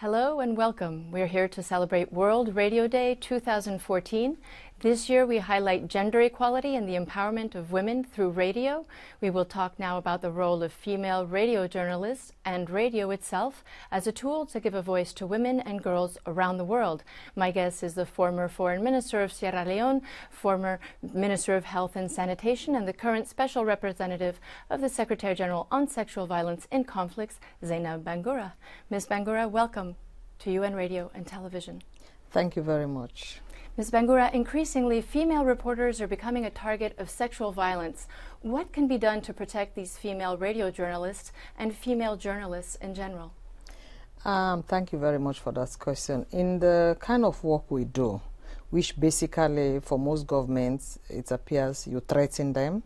Hello and welcome. We're here to celebrate World Radio Day 2014. This year we highlight gender equality and the empowerment of women through radio. We will talk now about the role of female radio journalists and radio itself as a tool to give a voice to women and girls around the world. My guest is the former Foreign Minister of Sierra Leone, former Minister of Health and Sanitation, and the current Special Representative of the Secretary General on Sexual Violence in Conflicts, Zainab Bangura. Ms. Bangura, welcome to UN Radio and Television. Thank you very much. Ms. Bangura, increasingly female reporters are becoming a target of sexual violence. What can be done to protect these female radio journalists and female journalists in general? Thank you very much for that question. In the kind of work we do, which basically for most governments, it appears you threaten them,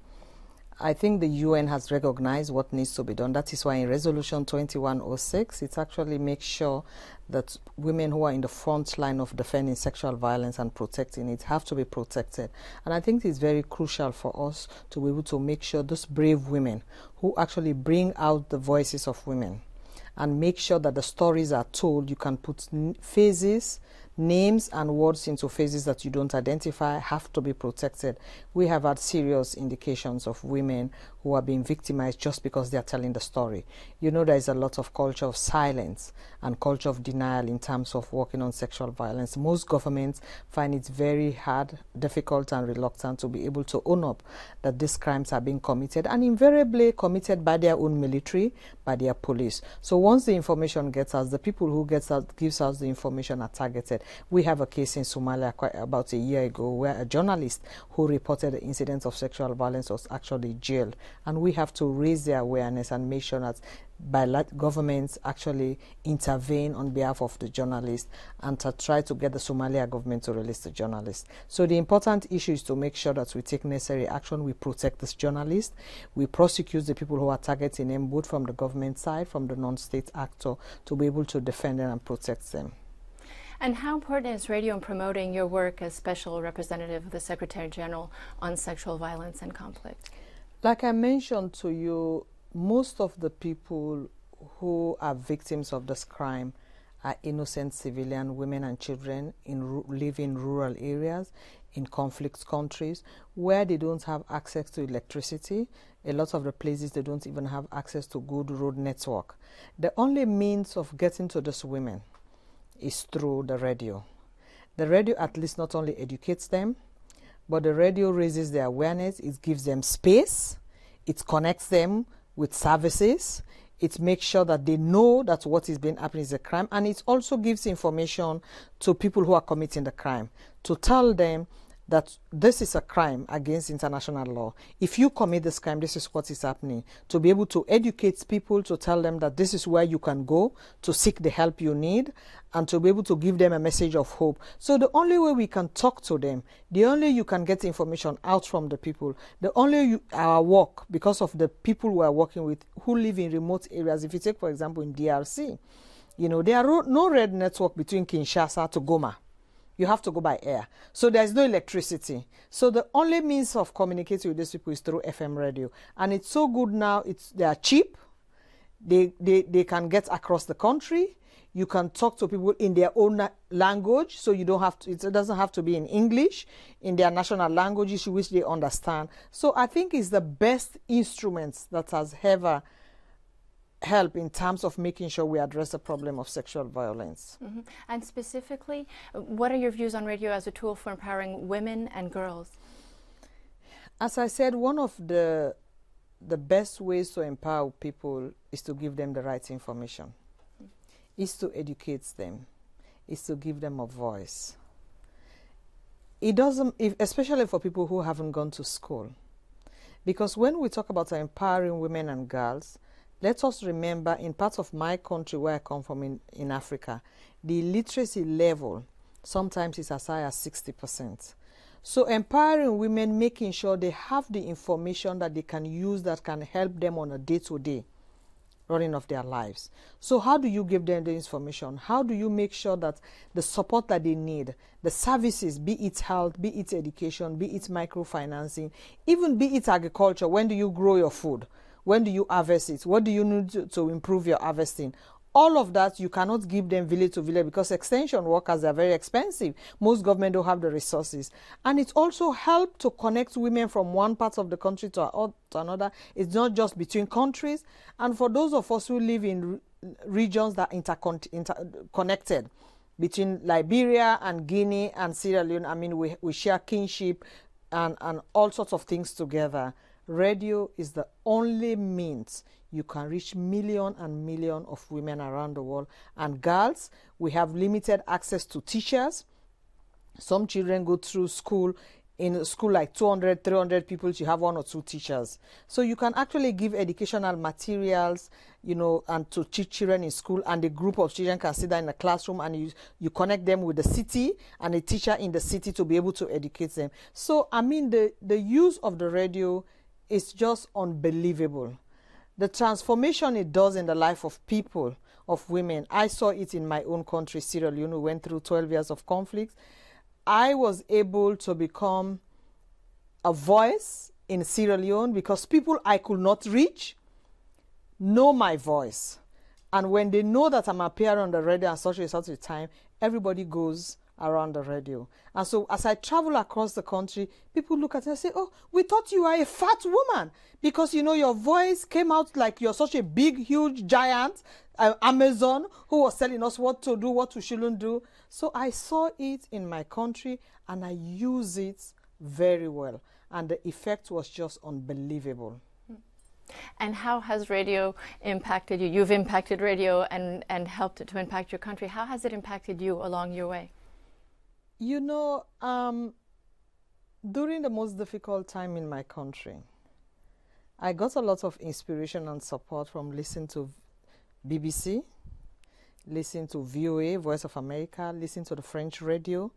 I think the UN has recognized what needs to be done. That is why in Resolution 2106, it actually makes sure that women who are in the front line of defending sexual violence and protecting it have to be protected. And I think it's very crucial for us to be able to make sure those brave women who actually bring out the voices of women and make sure that the stories are told. You can put faces, names and words into faces that you don't identify have to be protected. We have had serious indications of women who are being victimized just because they are telling the story. You know, there is a lot of culture of silence and culture of denial in terms of working on sexual violence. Most governments find it very hard, difficult and reluctant to be able to own up that these crimes are being committed, and invariably committed by their own military, by their police. So once the information gets us, the people who gives us the information are targeted. We have a case in Somalia about a year ago where a journalist who reported the incident of sexual violence was actually jailed. And we have to raise their awareness and make sure that governments actually intervene on behalf of the journalist and to try to get the Somalia government to release the journalist. So the important issue is to make sure that we take necessary action, we protect this journalist, we prosecute the people who are targeting them, both from the government side, from the non-state actor, to be able to defend them and protect them. And how important is radio in promoting your work as Special Representative of the Secretary General on Sexual Violence and Conflict? Like I mentioned to you, most of the people who are victims of this crime are innocent civilian women and children live in rural areas, in conflict countries, where they don't have access to electricity. A lot of the places they don't even have access to good road network. The only means of getting to these women is through the radio. The radio at least not only educates them, but the radio raises their awareness, it gives them space, it connects them with services, it makes sure that they know that what is being happening is a crime, and it also gives information to people who are committing the crime to tell them that this is a crime against international law. If you commit this crime, this is what is happening. To be able to educate people, to tell them that this is where you can go to seek the help you need, and to be able to give them a message of hope. So the only way we can talk to them, the only you can get information out from the people, the only our work, because of the people we are working with who live in remote areas. If you take, for example, in DRC, you know, there are no red network between Kinshasa to Goma. You have to go by air. So there's no electricity. So the only means of communicating with these people is through FM radio. And it's so good now, they are cheap. They can get across the country. You can talk to people in their own language, so you don't have to, it doesn't have to be in English, in their national languages which they understand. So I think it's the best instruments that has ever help in terms of making sure we address the problem of sexual violence. Mm-hmm. And specifically, what are your views on radio as a tool for empowering women and girls? As I said, one of the best ways to empower people is to give them the right information, is to educate them, is to give them a voice. It doesn't, especially for people who haven't gone to school, because when we talk about empowering women and girls, let us remember, in parts of my country where I come from in Africa, the literacy level sometimes is as high as 60%. So empowering women, making sure they have the information that they can use that can help them on a day-to-day running of their lives. So how do you give them the information? How do you make sure that the support that they need, the services, be it health, be it education, be it microfinancing, even be it agriculture, when do you grow your food? When do you harvest it? What do you need to improve your harvesting? all of that, you cannot give them village to village because extension workers are very expensive. Most government don't have the resources. And it also helps to connect women from one part of the country to another. It's not just between countries. And for those of us who live in regions that interconnected, between Liberia and Guinea and Sierra Leone, I mean, we share kinship and all sorts of things together. Radio is the only means you can reach millions and millions of women around the world. And girls, we have limited access to teachers. Some children go through school. In a school like 200, 300 people, you have 1 or 2 teachers. So you can actually give educational materials, you know, and to teach children in school, and a group of children can sit there in a classroom, and you connect them with the city and a teacher in the city to be able to educate them. So, I mean, the use of the radio is just unbelievable. The transformation it does in the life of people, of women. I saw it in my own country, Sierra Leone. We went through 12 years of conflict. I was able to become a voice in Sierra Leone because people I could not reach know my voice. And when they know that I'm appearing on the radio at such a time, everybody goes around the radio. And so as I travel across the country, people look at me and say, oh, we thought you were a fat woman because, you know, your voice came out like you're such a big, huge giant, Amazon, who was telling us what to do, what we shouldn't do. So I saw it in my country and I use it very well. And the effect was just unbelievable. And how has radio impacted you? You've impacted radio and helped it to impact your country. How has it impacted you along your way? You know, during the most difficult time in my country, I got a lot of inspiration and support from listening to BBC, listening to VOA, Voice of America, listening to the French radio.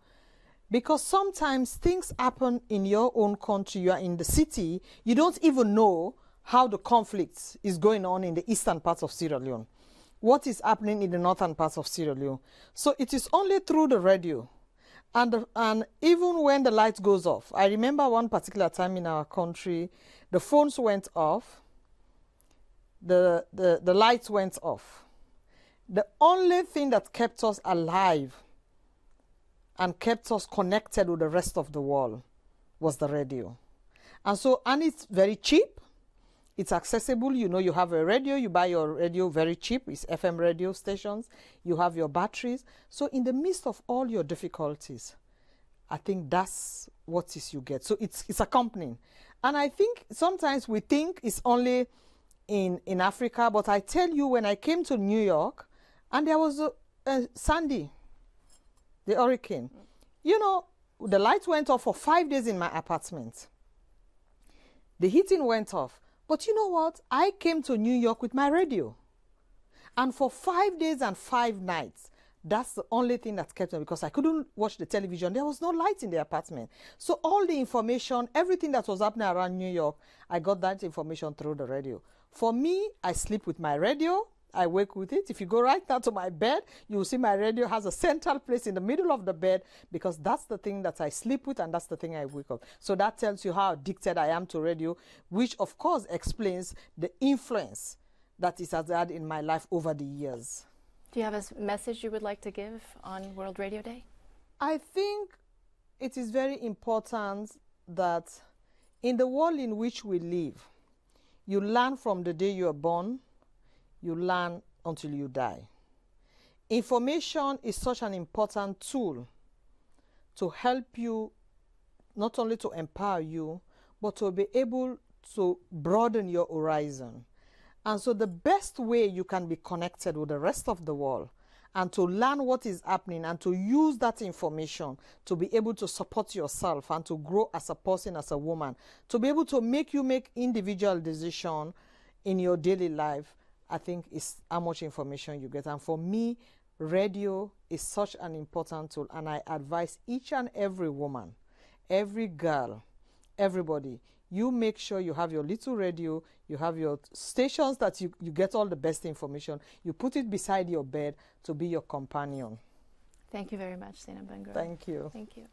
Because sometimes things happen in your own country, you are in the city, you don't even know how the conflict is going on in the eastern parts of Sierra Leone. What is happening in the northern parts of Sierra Leone. So it is only through the radio. And even when the light goes off, I remember one particular time in our country, the phones went off, the lights went off. The only thing that kept us alive and kept us connected with the rest of the world was the radio. And it's very cheap. It's accessible. You know, you have a radio, you buy your radio very cheap. It's FM radio stations. You have your batteries. So in the midst of all your difficulties, I think that's what is you get. So it's accompanying. And I think sometimes we think it's only in Africa, but I tell you, when I came to New York and there was a Sandy, the hurricane, you know, the light went off for 5 days in my apartment. The heating went off. But you know what? I came to New York with my radio. And for 5 days and 5 nights, that's the only thing that kept me, because I couldn't watch the television. There was no light in the apartment. So all the information, everything that was happening around New York, I got that information through the radio. For me, I sleep with my radio. I wake with it. If you go right now to my bed, you will see my radio has a central place in the middle of the bed, because that's the thing that I sleep with and that's the thing I wake up. So that tells you how addicted I am to radio, which of course explains the influence that it has had in my life over the years. Do you have a message you would like to give on World Radio Day? I think it is very important that in the world in which we live, you learn from the day you are born, you learn until you die. Information is such an important tool to help you, not only to empower you, but to be able to broaden your horizon. And so the best way you can be connected with the rest of the world and to learn what is happening and to use that information to be able to support yourself and to grow as a person, as a woman, to be able to make individual decisions in your daily life, I think is how much information you get. And for me, radio is such an important tool, and I advise each and every woman, every girl, everybody, you make sure you have your little radio, you have your stations that you get all the best information, you put it beside your bed to be your companion. Thank you very much, Zainab Bangura. Thank you. Thank you.